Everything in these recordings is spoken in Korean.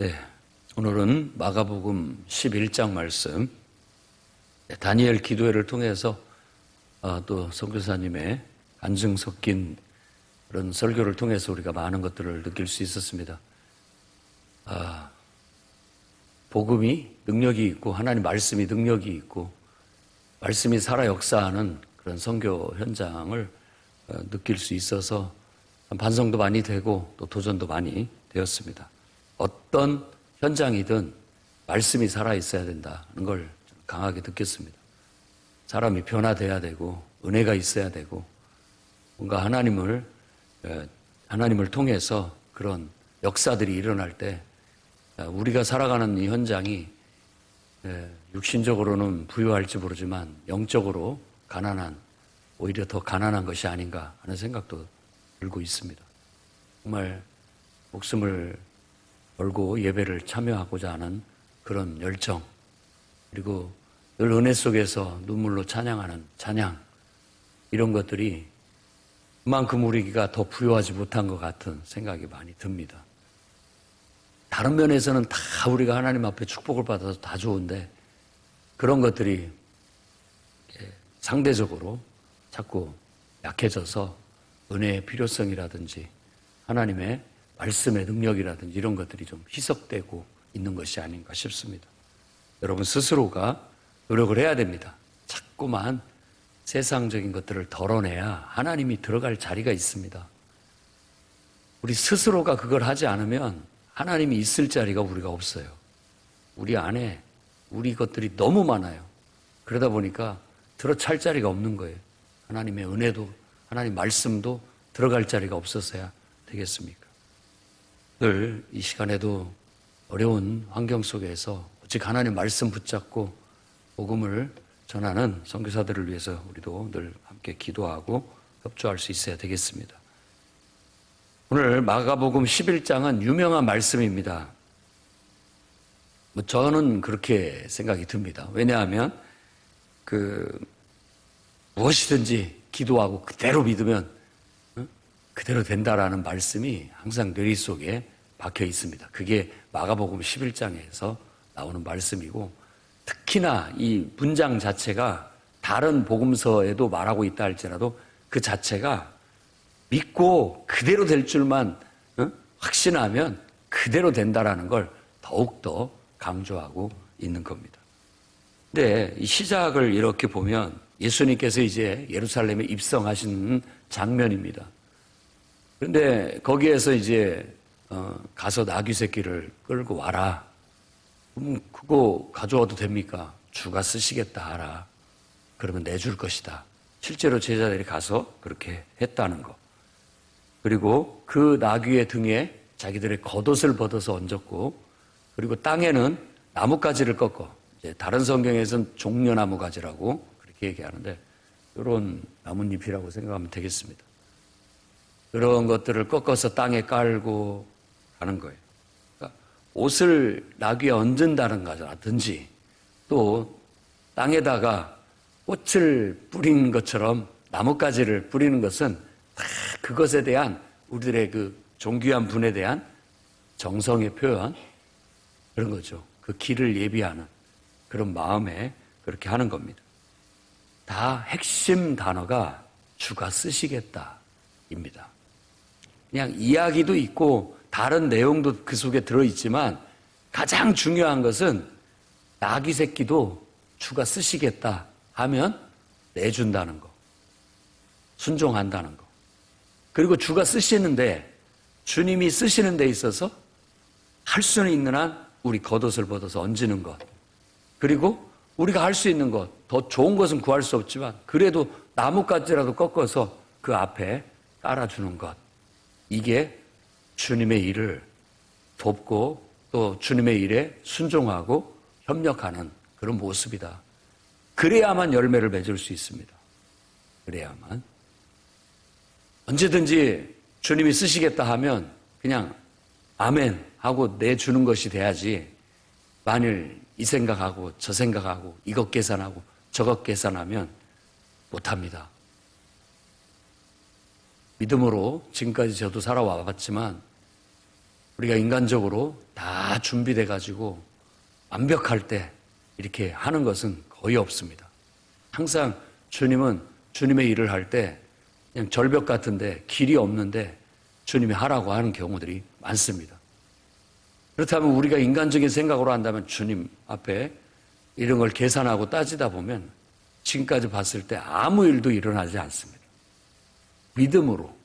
네, 오늘은 마가복음 11장 말씀, 다니엘 기도회를 통해서 또 선교사님의 간증 섞인 그런 설교를 통해서 우리가 많은 것들을 느낄 수 있었습니다. 복음이 능력이 있고 하나님 말씀이 능력이 있고 말씀이 살아 역사하는 그런 선교 현장을 느낄 수 있어서 반성도 많이 되고 또 도전도 많이 되었습니다. 어떤 현장이든 말씀이 살아있어야 된다는 걸 강하게 느꼈습니다. 사람이 변화돼야 되고 은혜가 있어야 되고 뭔가 하나님을 통해서 그런 역사들이 일어날 때 우리가 살아가는 이 현장이 육신적으로는 부유할지 모르지만 영적으로 가난한, 오히려 더 가난한 것이 아닌가 하는 생각도 들고 있습니다. 정말 목숨을 걸고 예배를 참여하고자 하는 그런 열정, 그리고 늘 은혜 속에서 눈물로 찬양하는 찬양, 이런 것들이 그만큼 우리가 더 부유하지 못한 것 같은 생각이 많이 듭니다. 다른 면에서는 다 우리가 하나님 앞에 축복을 받아서 다 좋은데 그런 것들이 상대적으로 자꾸 약해져서 은혜의 필요성이라든지 하나님의 말씀의 능력이라든지 이런 것들이 좀 희석되고 있는 것이 아닌가 싶습니다. 여러분 스스로가 노력을 해야 됩니다. 자꾸만 세상적인 것들을 덜어내야 하나님이 들어갈 자리가 있습니다. 우리 스스로가 그걸 하지 않으면 하나님이 있을 자리가 우리가 없어요. 우리 안에 우리 것들이 너무 많아요. 그러다 보니까 들어찰 자리가 없는 거예요. 하나님의 은혜도 하나님 말씀도 들어갈 자리가 없어서야 되겠습니까? 늘 이 시간에도 어려운 환경 속에서 오직 하나님 말씀 붙잡고 복음을 전하는 선교사들을 위해서 우리도 늘 함께 기도하고 협조할 수 있어야 되겠습니다. 오늘 마가복음 11장은 유명한 말씀입니다. 저는 그렇게 생각이 듭니다. 왜냐하면 무엇이든지 기도하고 그대로 믿으면 그대로 된다라는 말씀이 항상 뇌리 속에 박혀 있습니다. 그게 마가복음 11장에서 나오는 말씀이고, 특히나 이 문장 자체가 다른 복음서에도 말하고 있다 할지라도 그 자체가 믿고 그대로 될 줄만 확신하면 그대로 된다라는 걸 더욱더 강조하고 있는 겁니다. 근데 이 시작을 이렇게 보면 예수님께서 이제 예루살렘에 입성하시는 장면입니다. 그런데 거기에서 이제 가서 나귀 새끼를 끌고 와라. 그럼 그거 가져와도 됩니까? 주가 쓰시겠다 하라. 그러면 내줄 것이다. 실제로 제자들이 가서 그렇게 했다는 거. 그리고 그 나귀의 등에 자기들의 겉옷을 벗어서 얹었고, 그리고 땅에는 나뭇가지를 꺾어, 이제 다른 성경에서는 종려나무가지라고 그렇게 얘기하는데 이런 나뭇잎이라고 생각하면 되겠습니다. 그런 것들을 꺾어서 땅에 깔고 하는 거예요. 그러니까 옷을 나귀에 얹는다는 거라든지 또 땅에다가 꽃을 뿌린 것처럼 나뭇가지를 뿌리는 것은 다 그것에 대한 우리들의 그 존귀한 분에 대한 정성의 표현, 그런 거죠. 그 길을 예비하는 그런 마음에 그렇게 하는 겁니다. 다 핵심 단어가 주가 쓰시겠다입니다. 그냥 이야기도 있고 다른 내용도 그 속에 들어있지만 가장 중요한 것은 나귀 새끼도 주가 쓰시겠다 하면 내준다는 거, 순종한다는 거. 그리고 주가 쓰시는데, 주님이 쓰시는 데 있어서 할 수는 있는 한 우리 겉옷을 벗어서 얹는 것, 그리고 우리가 할 수 있는 것, 더 좋은 것은 구할 수 없지만 그래도 나뭇가지라도 꺾어서 그 앞에 깔아주는 것, 이게 주님의 일을 돕고 또 주님의 일에 순종하고 협력하는 그런 모습이다. 그래야만 열매를 맺을 수 있습니다. 그래야만. 언제든지 주님이 쓰시겠다 하면 그냥 아멘 하고 내주는 것이 돼야지, 만일 이 생각하고 저 생각하고 이것 계산하고 저것 계산하면 못합니다. 믿음으로 지금까지 저도 살아와 봤지만 우리가 인간적으로 다 준비돼 가지고 완벽할 때 이렇게 하는 것은 거의 없습니다. 항상 주님은 주님의 일을 할 때 그냥 절벽 같은데 길이 없는데 주님이 하라고 하는 경우들이 많습니다. 그렇다면 우리가 인간적인 생각으로 한다면 주님 앞에 이런 걸 계산하고 따지다 보면 지금까지 봤을 때 아무 일도 일어나지 않습니다. 믿음으로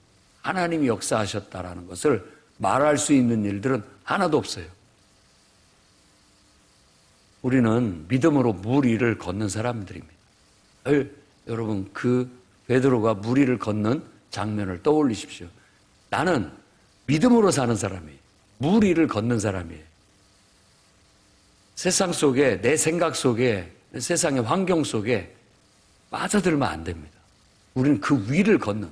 하나님이 역사하셨다라는 것을 말할 수 있는 일들은 하나도 없어요. 우리는 믿음으로 물 위를 걷는 사람들입니다. 여러분, 그 베드로가 물 위를 걷는 장면을 떠올리십시오. 나는 믿음으로 사는 사람이에요. 물 위를 걷는 사람이에요. 세상 속에, 내 생각 속에, 세상의 환경 속에 빠져들면 안 됩니다. 우리는 그 위를 걷는,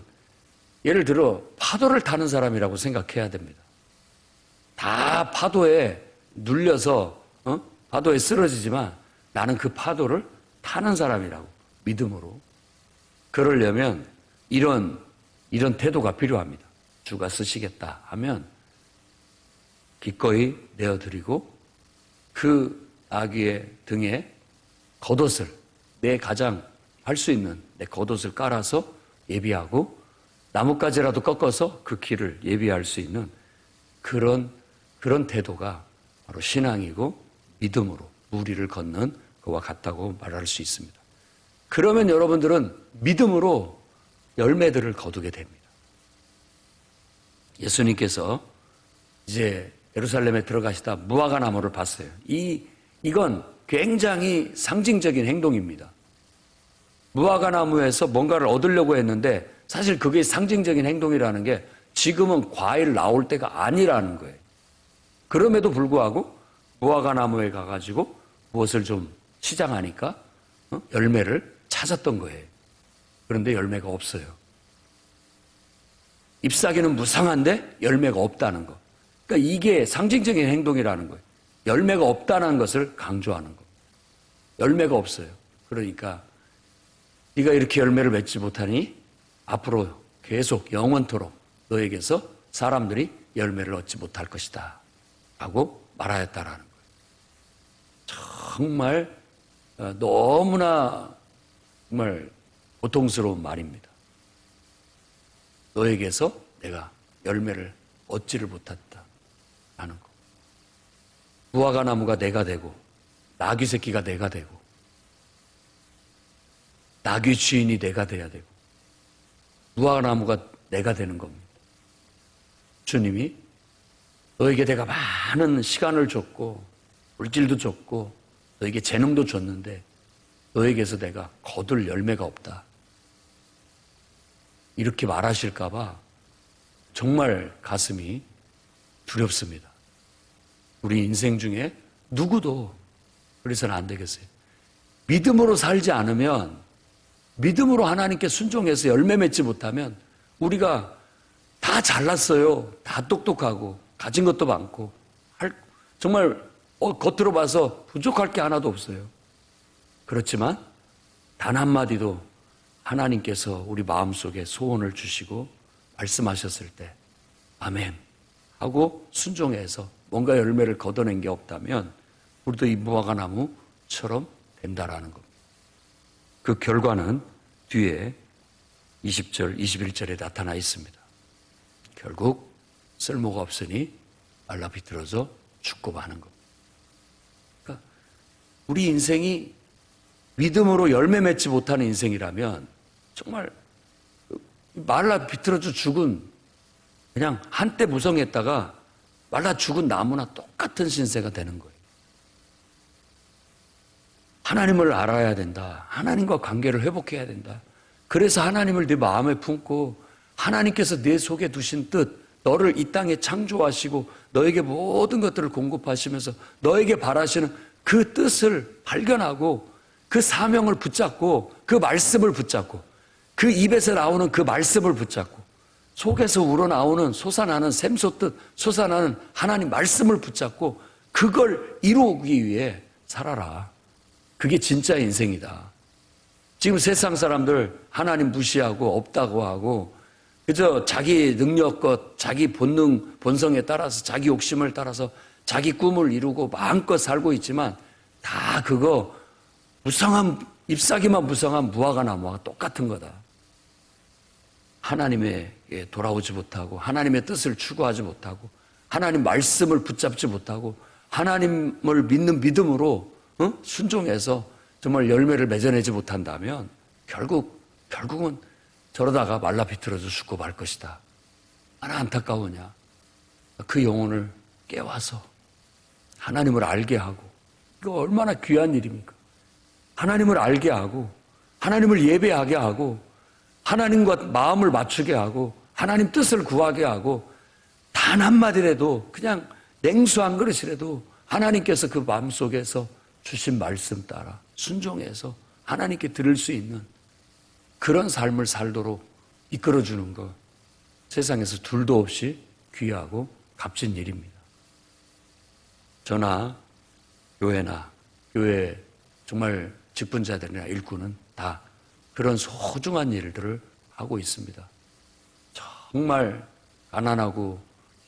예를 들어 파도를 타는 사람이라고 생각해야 됩니다. 다 파도에 눌려서 파도에 쓰러지지만 나는 그 파도를 타는 사람이라고, 믿음으로. 그러려면 이런 태도가 필요합니다. 주가 쓰시겠다 하면 기꺼이 내어드리고 그 아기의 등에 겉옷을, 내 가장 할 수 있는 내 겉옷을 깔아서 예비하고 나뭇가지라도 꺾어서 그 길을 예비할 수 있는 그런 태도가 바로 신앙이고 믿음으로 물 위를 걷는 그와 같다고 말할 수 있습니다. 그러면 여러분들은 믿음으로 열매들을 거두게 됩니다. 예수님께서 이제 예루살렘에 들어가시다 무화과 나무를 봤어요. 이건 굉장히 상징적인 행동입니다. 무화과 나무에서 뭔가를 얻으려고 했는데 사실 그게 상징적인 행동이라는 게 지금은 과일 나올 때가 아니라는 거예요. 그럼에도 불구하고 무화과 나무에 가가지고 무엇을 좀 시장하니까 열매를 찾았던 거예요. 그런데 열매가 없어요. 잎사귀는 무성한데 열매가 없다는 거. 그러니까 이게 상징적인 행동이라는 거예요. 열매가 없다는 것을 강조하는 거. 열매가 없어요. 그러니까 네가 이렇게 열매를 맺지 못하니 앞으로 계속 영원토록 너에게서 사람들이 열매를 얻지 못할 것이다 라고 말하였다라는 거예요. 정말 너무나 정말 고통스러운 말입니다. 너에게서 내가 열매를 얻지를 못했다 라는 거. 무화과 나무가 내가 되고 나귀 새끼가 내가 되고 나귀 주인이 내가 돼야 되고 무화과 나무가 내가 되는 겁니다. 주님이 너에게 내가 많은 시간을 줬고 물질도 줬고 너에게 재능도 줬는데 너에게서 내가 거둘 열매가 없다. 이렇게 말하실까 봐 정말 가슴이 두렵습니다. 우리 인생 중에 누구도 그래서는 안 되겠어요. 믿음으로 살지 않으면, 믿음으로 하나님께 순종해서 열매 맺지 못하면 우리가 다 잘났어요. 다 똑똑하고 가진 것도 많고 정말 겉으로 봐서 부족할 게 하나도 없어요. 그렇지만 단 한마디도 하나님께서 우리 마음속에 소원을 주시고 말씀하셨을 때 아멘 하고 순종해서 뭔가 열매를 걷어낸 게 없다면 우리도 이 무화과 나무처럼 된다라는 겁니다. 그 결과는 뒤에 20절, 21절에 나타나 있습니다. 결국 쓸모가 없으니 말라 비틀어져 죽고 마는 겁니다. 그러니까 우리 인생이 믿음으로 열매 맺지 못하는 인생이라면 정말 말라 비틀어져 죽은, 그냥 한때 무성했다가 말라 죽은 나무나 똑같은 신세가 되는 거예요. 하나님을 알아야 된다. 하나님과 관계를 회복해야 된다. 그래서 하나님을 네 마음에 품고 하나님께서 내 속에 두신 뜻, 너를 이 땅에 창조하시고 너에게 모든 것들을 공급하시면서 너에게 바라시는 그 뜻을 발견하고 그 사명을 붙잡고 그 말씀을 붙잡고 그 입에서 나오는 그 말씀을 붙잡고 속에서 우러나오는 솟아나는 샘솟듯 솟아나는 하나님 말씀을 붙잡고 그걸 이루기 위해 살아라. 그게 진짜 인생이다. 지금 세상 사람들 하나님 무시하고 없다고 하고 그저 자기 능력껏 자기 본능, 본성에 따라서 자기 욕심을 따라서 자기 꿈을 이루고 마음껏 살고 있지만 다 그거 무성한, 잎사귀만 무성한 무화과 나무와 똑같은 거다. 하나님에게 돌아오지 못하고 하나님의 뜻을 추구하지 못하고 하나님 말씀을 붙잡지 못하고 하나님을 믿는 믿음으로 순종해서 정말 열매를 맺어내지 못한다면 결국은 저러다가 말라 비틀어져 죽고 말 것이다. 얼마나 안타까우냐. 그 영혼을 깨워서 하나님을 알게 하고, 이거 얼마나 귀한 일입니까? 하나님을 알게 하고 하나님을 예배하게 하고 하나님과 마음을 맞추게 하고 하나님 뜻을 구하게 하고 단 한마디라도 그냥 냉수 한 그릇이라도 하나님께서 그 마음속에서 주신 말씀 따라 순종해서 하나님께 들을 수 있는 그런 삶을 살도록 이끌어주는 것, 세상에서 둘도 없이 귀하고 값진 일입니다. 저나 교회나 교회 정말 직분자들이나 일꾼은 다 그런 소중한 일들을 하고 있습니다. 정말 가난하고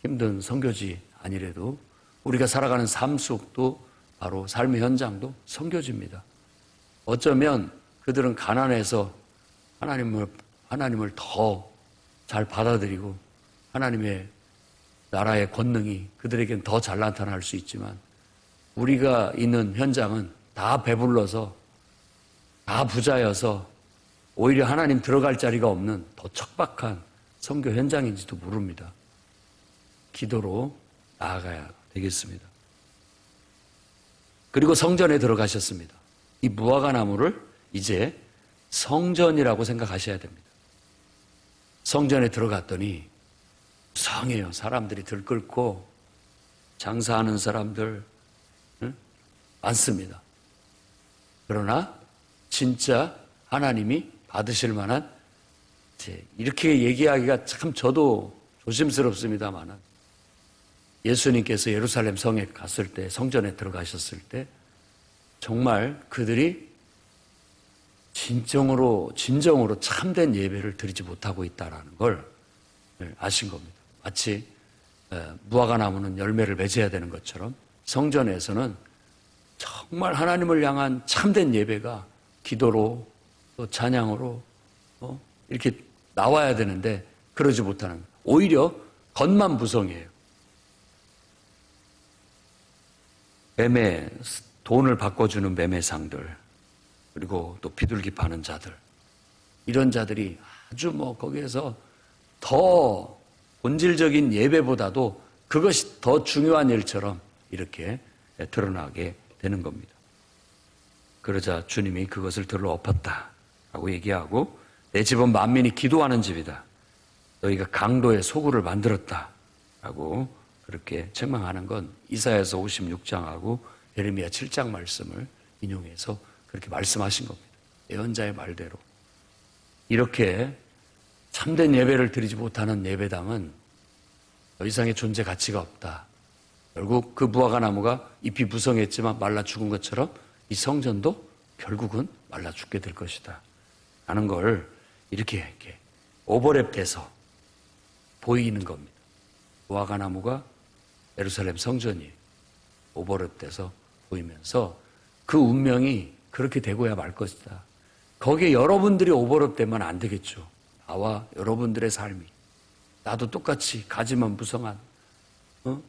힘든 선교지 아니래도 우리가 살아가는 삶 속도 바로 삶의 현장도 선교지입니다. 어쩌면 그들은 가난해서 하나님을 더 잘 받아들이고 하나님의 나라의 권능이 그들에겐 더 잘 나타날 수 있지만 우리가 있는 현장은 다 배불러서 다 부자여서 오히려 하나님 들어갈 자리가 없는 더 척박한 선교 현장인지도 모릅니다. 기도로 나아가야 되겠습니다. 그리고 성전에 들어가셨습니다. 이 무화과 나무를 이제 성전이라고 생각하셔야 됩니다. 성전에 들어갔더니 성해요. 사람들이 들끓고 장사하는 사람들 많습니다. 그러나 진짜 하나님이 받으실 만한, 이렇게 얘기하기가 참 저도 조심스럽습니다만 예수님께서 예루살렘 성에 갔을 때, 성전에 들어가셨을 때 정말 그들이 진정으로 참된 예배를 드리지 못하고 있다는 걸 아신 겁니다. 마치 무화과 나무는 열매를 맺어야 되는 것처럼 성전에서는 정말 하나님을 향한 참된 예배가 기도로 또 찬양으로 이렇게 나와야 되는데 그러지 못하는, 오히려 겉만 무성해요. 돈을 바꿔주는 매매상들, 그리고 또 비둘기 파는 자들, 이런 자들이 아주 거기에서 더 본질적인 예배보다도 그것이 더 중요한 일처럼 이렇게 드러나게 되는 겁니다. 그러자 주님이 그것을 들러 엎었다라고 얘기하고, 내 집은 만민이 기도하는 집이다. 너희가 강도의 소굴을 만들었다라고 그렇게 책망하는 건 이사야서 56장하고 예레미야 7장 말씀을 인용해서 그렇게 말씀하신 겁니다. 예언자의 말대로. 이렇게 참된 예배를 드리지 못하는 예배당은 더 이상의 존재 가치가 없다. 결국 그 무화과 나무가 잎이 무성했지만 말라 죽은 것처럼 이 성전도 결국은 말라 죽게 될 것이다 라는 걸 이렇게 오버랩돼서 보이는 겁니다. 무화과 나무가 예루살렘 성전이 오버랩돼서 보이면서 그 운명이 그렇게 되고야 말 것이다. 거기에 여러분들이 오버랩되면 안 되겠죠. 나와 여러분들의 삶이, 나도 똑같이 가지만 무성한,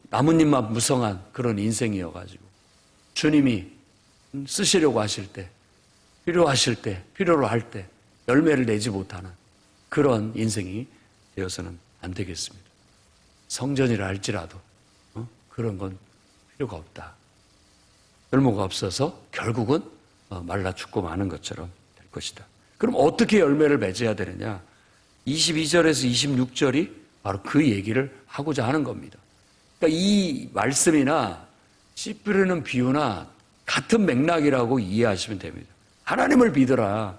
나뭇잎만 무성한 그런 인생이어가지고 주님이 쓰시려고 하실 때, 필요하실 때, 필요로 할 때 열매를 내지 못하는 그런 인생이 되어서는 안 되겠습니다. 성전이라 할지라도 그런 건 필요가 없다. 열매가 없어서 결국은 말라 죽고 마는 것처럼 될 것이다. 그럼 어떻게 열매를 맺어야 되느냐? 22절에서 26절이 바로 그 얘기를 하고자 하는 겁니다. 그러니까 이 말씀이나 씨 뿌리는 비유나 같은 맥락이라고 이해하시면 됩니다. 하나님을 믿어라.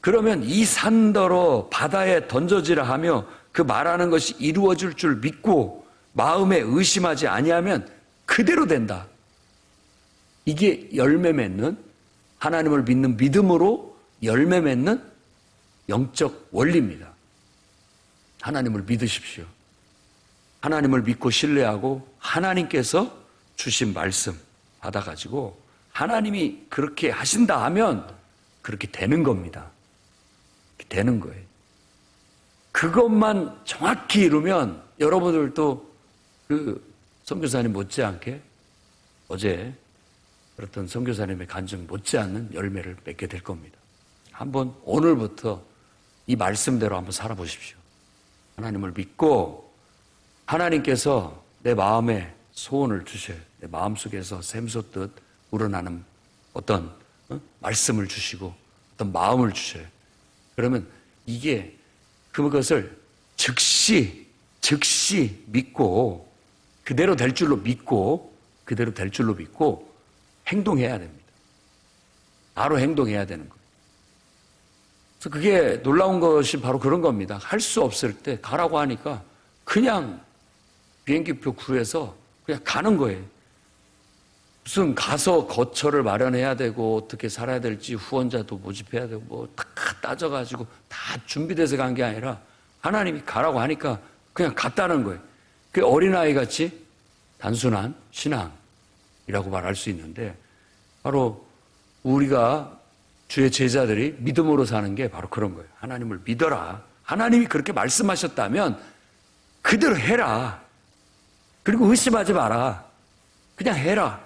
그러면 이 산더러 바다에 던져지라 하며 그 말하는 것이 이루어질 줄 믿고 마음에 의심하지 아니하면 그대로 된다. 이게 열매 맺는, 하나님을 믿는 믿음으로 열매 맺는 영적 원리입니다. 하나님을 믿으십시오. 하나님을 믿고 신뢰하고 하나님께서 주신 말씀 받아가지고 하나님이 그렇게 하신다 하면 그렇게 되는 겁니다. 되는 거예요. 그것만 정확히 이루면 여러분들도 그 선교사님 못지않게 어제 그랬던 선교사님의 간증 못지않는 열매를 맺게 될 겁니다. 한번 오늘부터 이 말씀대로 한번 살아보십시오. 하나님을 믿고 하나님께서 내 마음에 소원을 주셔요. 내 마음속에서 샘솟듯 우러나는 어떤 말씀을 주시고 어떤 마음을 주셔요. 그러면 이게 그것을 즉시 믿고 그대로 될 줄로 믿고 행동해야 됩니다. 바로 행동해야 되는 거예요. 그래서 그게 놀라운 것이 바로 그런 겁니다. 할 수 없을 때 가라고 하니까 그냥 비행기표 구해서 그냥 가는 거예요. 무슨 가서 거처를 마련해야 되고 어떻게 살아야 될지 후원자도 모집해야 되고 뭐 다 따져가지고 다 준비돼서 간 게 아니라 하나님이 가라고 하니까 그냥 갔다는 거예요. 그게 어린아이 같이 단순한 신앙이라고 말할 수 있는데 바로 우리가 주의 제자들이 믿음으로 사는 게 바로 그런 거예요. 하나님을 믿어라. 하나님이 그렇게 말씀하셨다면 그대로 해라. 그리고 의심하지 마라. 그냥 해라.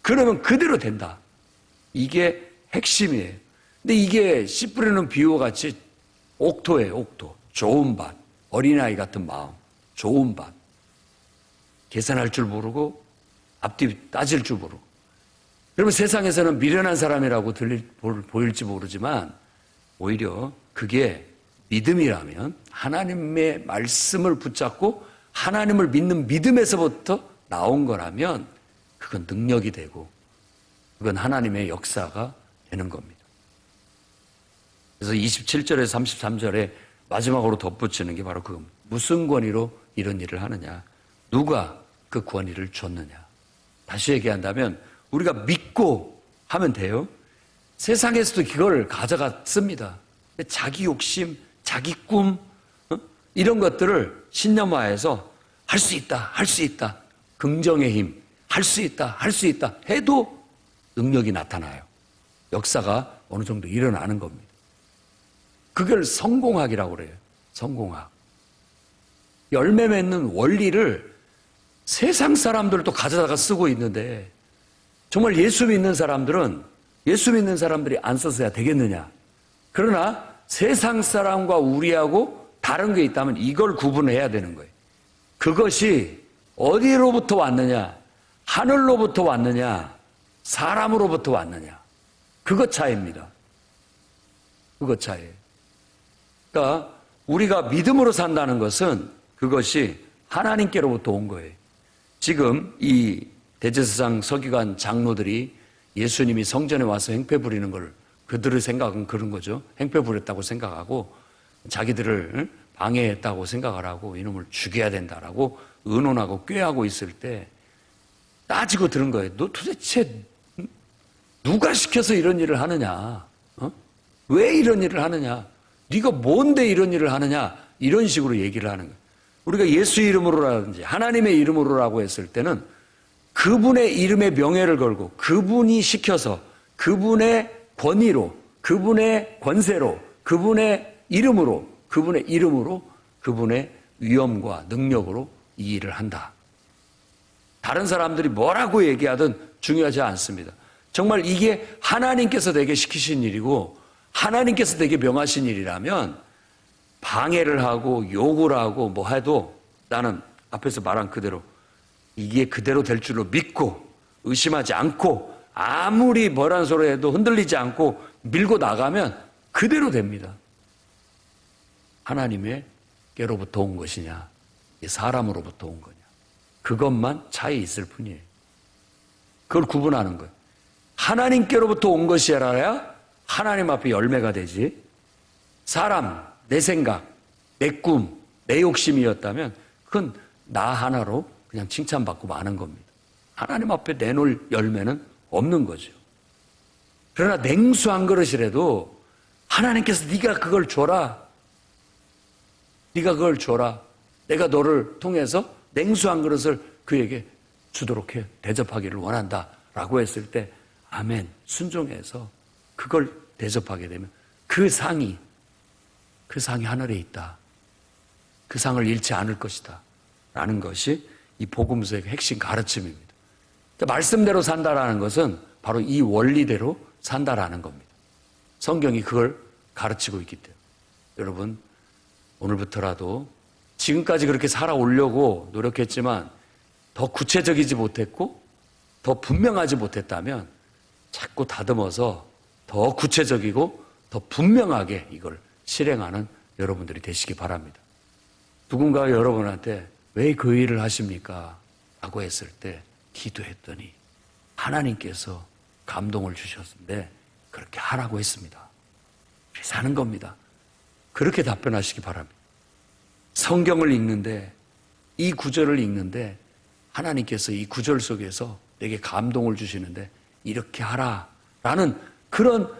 그러면 그대로 된다. 이게 핵심이에요. 근데 이게 씨 뿌리는 비유와 같이 옥토예요, 옥토. 좋은 밭. 어린아이 같은 마음. 좋은 밭. 계산할 줄 모르고 앞뒤 따질 줄 모르고. 그러면 세상에서는 미련한 사람이라고 보일지 모르지만 오히려 그게 믿음이라면 하나님의 말씀을 붙잡고 하나님을 믿는 믿음에서부터 나온 거라면 그건 능력이 되고 그건 하나님의 역사가 되는 겁니다. 그래서 27절에서 33절에 마지막으로 덧붙이는 게 바로 그 무슨 권위로 이런 일을 하느냐. 누가 그 권위를 줬느냐. 다시 얘기한다면 우리가 믿고 하면 돼요. 세상에서도 그걸 가져갔습니다. 자기 욕심, 자기 꿈 이런 것들을 신념화해서 할 수 있다, 할 수 있다. 긍정의 힘, 할 수 있다, 할 수 있다 해도 능력이 나타나요. 역사가 어느 정도 일어나는 겁니다. 그걸 성공학이라고 그래요. 성공학. 열매 맺는 원리를 세상 사람들도 가져다가 쓰고 있는데 정말 예수 믿는 사람들이 안 써서야 되겠느냐. 그러나 세상 사람과 우리하고 다른 게 있다면 이걸 구분해야 되는 거예요. 그것이 어디로부터 왔느냐, 하늘로부터 왔느냐, 사람으로부터 왔느냐. 그것 차이입니다. 그것 차이예요. 그러니까 우리가 믿음으로 산다는 것은 그것이 하나님께로부터 온 거예요. 지금 이 대제사장 서기관 장로들이 예수님이 성전에 와서 행패 부리는 걸 그들의 생각은 그런 거죠. 행패 부렸다고 생각하고 자기들을 방해했다고 생각을 하고 이놈을 죽여야 된다라고 의논하고 꾀하고 있을 때 따지고 들은 거예요. 너 도대체 누가 시켜서 이런 일을 하느냐? 왜 이런 일을 하느냐? 네가 뭔데 이런 일을 하느냐? 이런 식으로 얘기를 하는 거예요. 우리가 예수 이름으로라든지 하나님의 이름으로라고 했을 때는 그분의 이름의 명예를 걸고 그분이 시켜서 그분의 권위로 그분의 권세로 그분의 이름으로 그분의 위엄과 능력으로 이 일을 한다. 다른 사람들이 뭐라고 얘기하든 중요하지 않습니다. 정말 이게 하나님께서 내게 시키신 일이고 하나님께서 내게 명하신 일이라면 방해를 하고 욕을 하고 뭐 해도 나는 앞에서 말한 그대로 이게 그대로 될 줄로 믿고 의심하지 않고 아무리 뭐란 소리 해도 흔들리지 않고 밀고 나가면 그대로 됩니다. 하나님께로부터 온 것이냐 사람으로부터 온 거냐 그것만 차이 있을 뿐이에요. 그걸 구분하는 거예요. 하나님께로부터 온 것이라야 하나님 앞에 열매가 되지 사람, 내 생각, 내 꿈, 내 욕심이었다면 그건 나 하나로 그냥 칭찬받고 마는 겁니다. 하나님 앞에 내놓을 열매는 없는 거죠. 그러나 냉수 한 그릇이라도 하나님께서 네가 그걸 줘라. 네가 그걸 줘라. 내가 너를 통해서 냉수 한 그릇을 그에게 주도록 해 대접하기를 원한다 라고 했을 때 아멘 순종해서 그걸 대접하게 되면 그 상이 하늘에 있다. 그 상을 잃지 않을 것이다 라는 것이 이 복음서의 핵심 가르침입니다. 말씀대로 산다라는 것은 바로 이 원리대로 산다라는 겁니다. 성경이 그걸 가르치고 있기 때문에 여러분 오늘부터라도 지금까지 그렇게 살아오려고 노력했지만 더 구체적이지 못했고 더 분명하지 못했다면 자꾸 다듬어서 더 구체적이고 더 분명하게 이걸 실행하는 여러분들이 되시기 바랍니다. 누군가 여러분한테 왜 그 일을 하십니까? 라고 했을 때 기도했더니 하나님께서 감동을 주셨는데 그렇게 하라고 했습니다. 그래서 하는 겁니다. 그렇게 답변하시기 바랍니다. 성경을 읽는데 이 구절을 읽는데 하나님께서 이 구절 속에서 내게 감동을 주시는데 이렇게 하라 라는 그런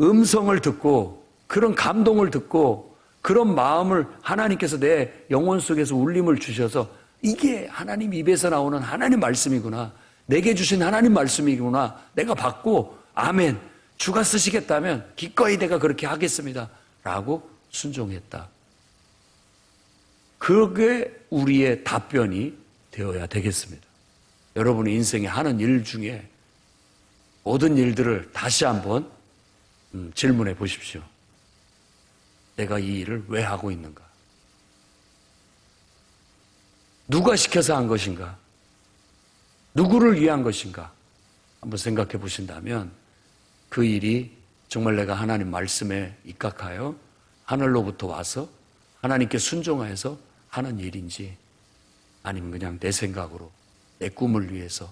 음성을 듣고 그런 감동을 듣고 그런 마음을 하나님께서 내 영혼 속에서 울림을 주셔서 이게 하나님 입에서 나오는 하나님 말씀이구나. 내게 주신 하나님 말씀이구나. 내가 받고 아멘. 주가 쓰시겠다면 기꺼이 내가 그렇게 하겠습니다. 라고 순종했다. 그게 우리의 답변이 되어야 되겠습니다. 여러분의 인생에 하는 일 중에 모든 일들을 다시 한번 질문해 보십시오. 내가 이 일을 왜 하고 있는가? 누가 시켜서 한 것인가? 누구를 위한 것인가? 한번 생각해 보신다면 그 일이 정말 내가 하나님 말씀에 입각하여 하늘로부터 와서 하나님께 순종하여서 하는 일인지 아니면 그냥 내 생각으로 내 꿈을 위해서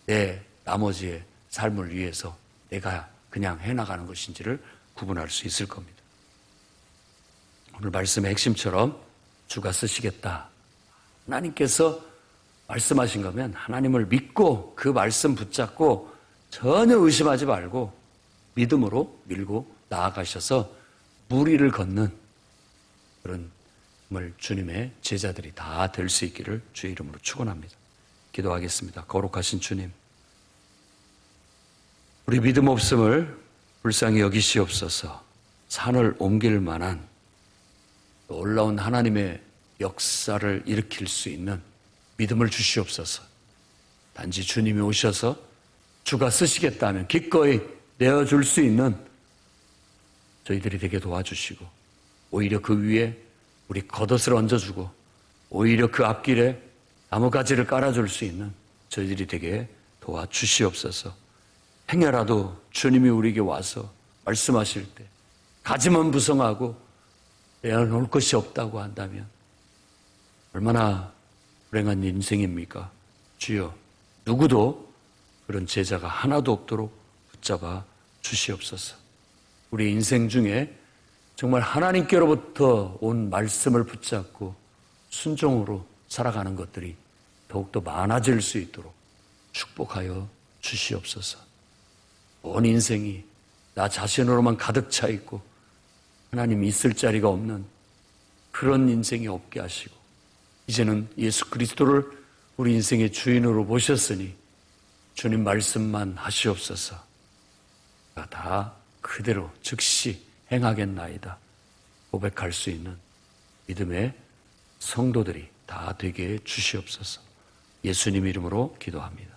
내 나머지의 삶을 위해서 내가 그냥 해나가는 것인지를 구분할 수 있을 겁니다. 오늘 말씀의 핵심처럼 주가 쓰시겠다. 하나님께서 말씀하신 거면 하나님을 믿고 그 말씀 붙잡고 전혀 의심하지 말고 믿음으로 밀고 나아가셔서 무리를 걷는 그런 정말 주님의 제자들이 다 될 수 있기를 주의 이름으로 축원합니다. 기도하겠습니다. 거룩하신 주님, 우리 믿음 없음을 불쌍히 여기시옵소서. 산을 옮길 만한 놀라운 하나님의 역사를 일으킬 수 있는 믿음을 주시옵소서. 단지 주님이 오셔서 주가 쓰시겠다면 기꺼이 내어줄 수 있는 저희들이 되게 도와주시고 오히려 그 위에 우리 겉옷을 얹어주고 오히려 그 앞길에 나무가지를 깔아줄 수 있는 저희들이 되게 도와주시옵소서. 행여라도 주님이 우리에게 와서 말씀하실 때 가지만 부성하고 내어놓을 것이 없다고 한다면 얼마나 불행한 인생입니까? 주여, 누구도 그런 제자가 하나도 없도록 붙잡아 주시옵소서. 우리 인생 중에 정말 하나님께로부터 온 말씀을 붙잡고 순종으로 살아가는 것들이 더욱더 많아질 수 있도록 축복하여 주시옵소서. 온 인생이 나 자신으로만 가득 차 있고 하나님 있을 자리가 없는 그런 인생이 없게 하시고 이제는 예수 그리스도를 우리 인생의 주인으로 모셨으니 주님 말씀만 하시옵소서. 다 그대로 즉시 행하겠나이다 고백할 수 있는 믿음의 성도들이 다 되게 해 주시옵소서. 예수님 이름으로 기도합니다.